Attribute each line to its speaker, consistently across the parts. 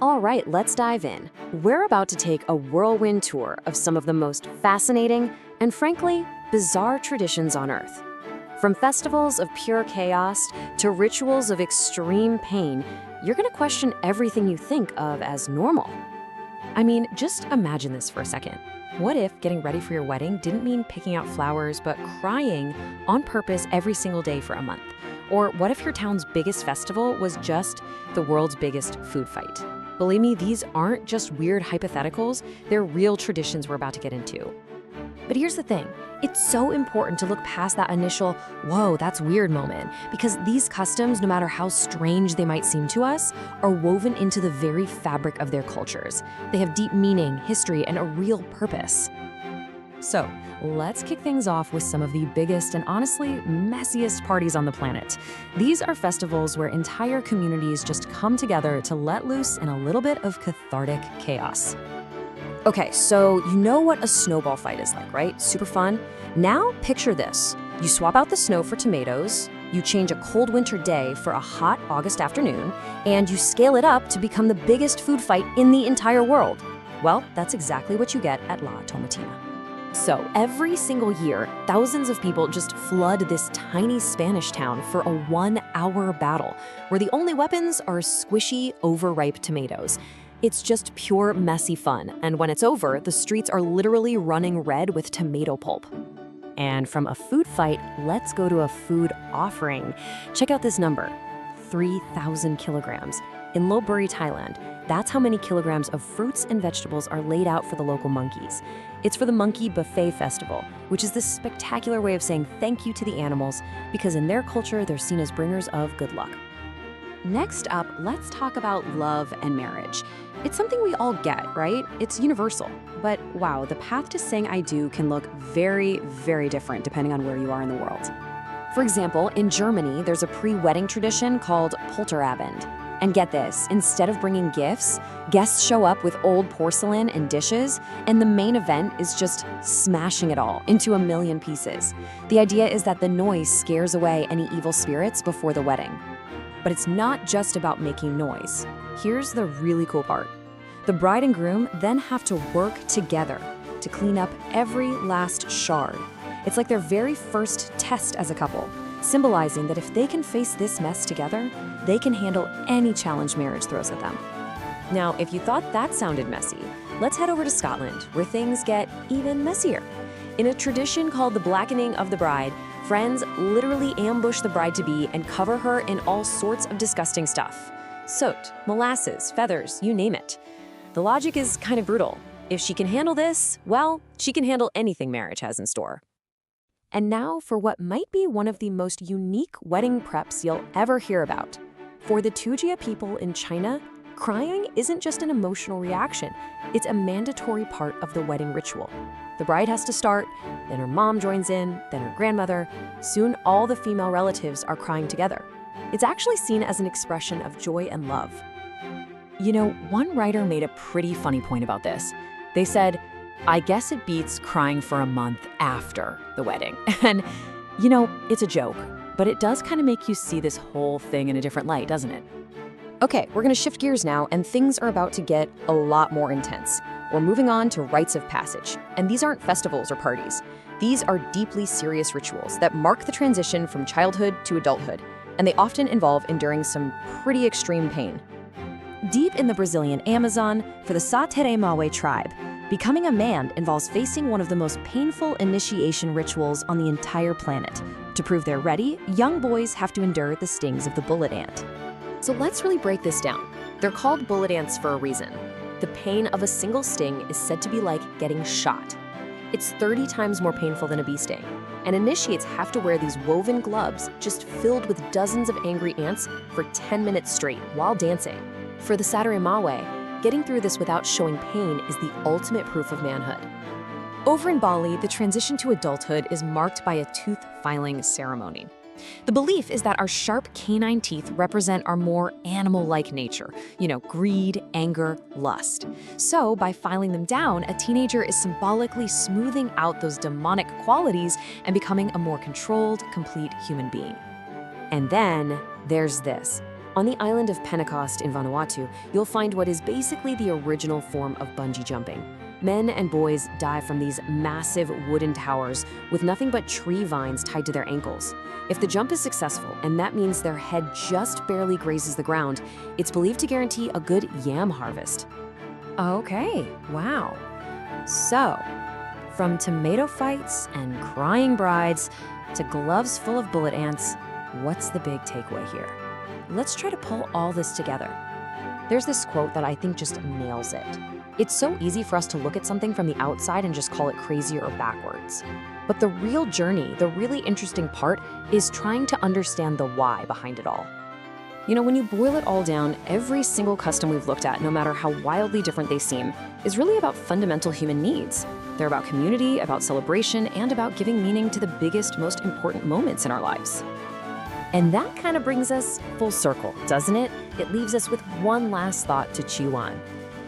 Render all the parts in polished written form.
Speaker 1: All right, let's dive in. We're about to take a whirlwind tour of some of the most fascinating and, frankly, bizarre traditions on Earth. From festivals of pure chaos to rituals of extreme pain, you're going to question everything you think of as normal. I mean, just imagine this for a second. What if getting ready for your wedding didn't mean picking out flowers, but crying on purpose every single day for a month? Or what if your town's biggest festival was just the world's biggest food fight? Believe me, these aren't just weird hypotheticals, they're real traditions we're about to get into. But here's the thing, it's so important to look past that initial, whoa, that's weird moment, because these customs, no matter how strange they might seem to us, are woven into the very fabric of their cultures. They have deep meaning, history, and a real purpose. So, let's kick things off with some of the biggest and honestly messiest parties on the planet. These are festivals where entire communities just come together to let loose in a little bit of cathartic chaos. Okay, so you know what a snowball fight is like, right? Super fun. Now picture this. You swap out the snow for tomatoes, you change a cold winter day for a hot August afternoon, and you scale it up to become the biggest food fight in the entire world. Well, that's exactly what you get at La Tomatina. So every single year, thousands of people just flood this tiny Spanish town for a 1-hour battle, where the only weapons are squishy, overripe tomatoes. It's just pure messy fun, and when it's over, the streets are literally running red with tomato pulp. And from a food fight, let's go to a food offering. Check out this number, 3,000 kilograms. In Lopburi, Thailand, that's how many kilograms of fruits and vegetables are laid out for the local monkeys. It's for the Monkey Buffet Festival, which is this spectacular way of saying thank you to the animals, because in their culture, they're seen as bringers of good luck. Next up, let's talk about love and marriage. It's something we all get, right? It's universal. But wow, the path to saying I do can look very, very different depending on where you are in the world. For example, in Germany, there's a pre-wedding tradition called Polterabend. And get this, instead of bringing gifts, guests show up with old porcelain and dishes, and the main event is just smashing it all into a million pieces. The idea is that the noise scares away any evil spirits before the wedding. But it's not just about making noise. Here's the really cool part. The bride and groom then have to work together to clean up every last shard. It's like their very first test as a couple, symbolizing that if they can face this mess together, they can handle any challenge marriage throws at them. Now, if you thought that sounded messy, let's head over to Scotland, where things get even messier. In a tradition called the blackening of the bride, friends literally ambush the bride-to-be and cover her in all sorts of disgusting stuff. Soot, molasses, feathers, you name it. The logic is kind of brutal. If she can handle this, well, she can handle anything marriage has in store. And now for what might be one of the most unique wedding preps you'll ever hear about. For the Tujia people in China, crying isn't just an emotional reaction, it's a mandatory part of the wedding ritual. The bride has to start, then her mom joins in, then her grandmother. Soon all the female relatives are crying together. It's actually seen as an expression of joy and love. You know, one writer made a pretty funny point about this. They said, I guess it beats crying for a month after the wedding. And, you know, it's a joke, but it does kind of make you see this whole thing in a different light, doesn't it? Okay, we're gonna shift gears now, and things are about to get a lot more intense. We're moving on to rites of passage, and these aren't festivals or parties. These are deeply serious rituals that mark the transition from childhood to adulthood, and they often involve enduring some pretty extreme pain. Deep in the Brazilian Amazon, for the Sateremawe tribe, becoming a man involves facing one of the most painful initiation rituals on the entire planet. To prove they're ready, young boys have to endure the stings of the bullet ant. So let's really break this down. They're called bullet ants for a reason. The pain of a single sting is said to be like getting shot. It's 30 times more painful than a bee sting, and initiates have to wear these woven gloves just filled with dozens of angry ants for 10 minutes straight while dancing. For the Sateremawe, getting through this without showing pain is the ultimate proof of manhood. Over in Bali, the transition to adulthood is marked by a tooth filing ceremony. The belief is that our sharp canine teeth represent our more animal-like nature, greed, anger, lust. So by filing them down, a teenager is symbolically smoothing out those demonic qualities and becoming a more controlled, complete human being. And then there's this. On the island of Pentecost in Vanuatu, you'll find what is basically the original form of bungee jumping. Men and boys dive from these massive wooden towers with nothing but tree vines tied to their ankles. If the jump is successful, and that means their head just barely grazes the ground, it's believed to guarantee a good yam harvest. Okay, wow. So, from tomato fights and crying brides to gloves full of bullet ants, what's the big takeaway here? Let's try to pull all this together. There's this quote that I think just nails it. It's so easy for us to look at something from the outside and just call it crazy or backwards. But the real journey, the really interesting part, is trying to understand the why behind it all. You know, when you boil it all down, every single custom we've looked at, no matter how wildly different they seem, is really about fundamental human needs. They're about community, about celebration, and about giving meaning to the biggest, most important moments in our lives. And that kind of brings us full circle, doesn't it? It leaves us with one last thought to chew on.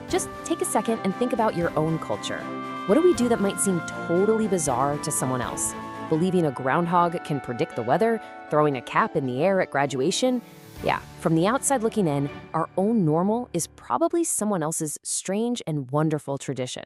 Speaker 1: Just take a second and think about your own culture. What do we do that might seem totally bizarre to someone else? Believing a groundhog can predict the weather, throwing a cap in the air at graduation? Yeah, from the outside looking in, our own normal is probably someone else's strange and wonderful tradition.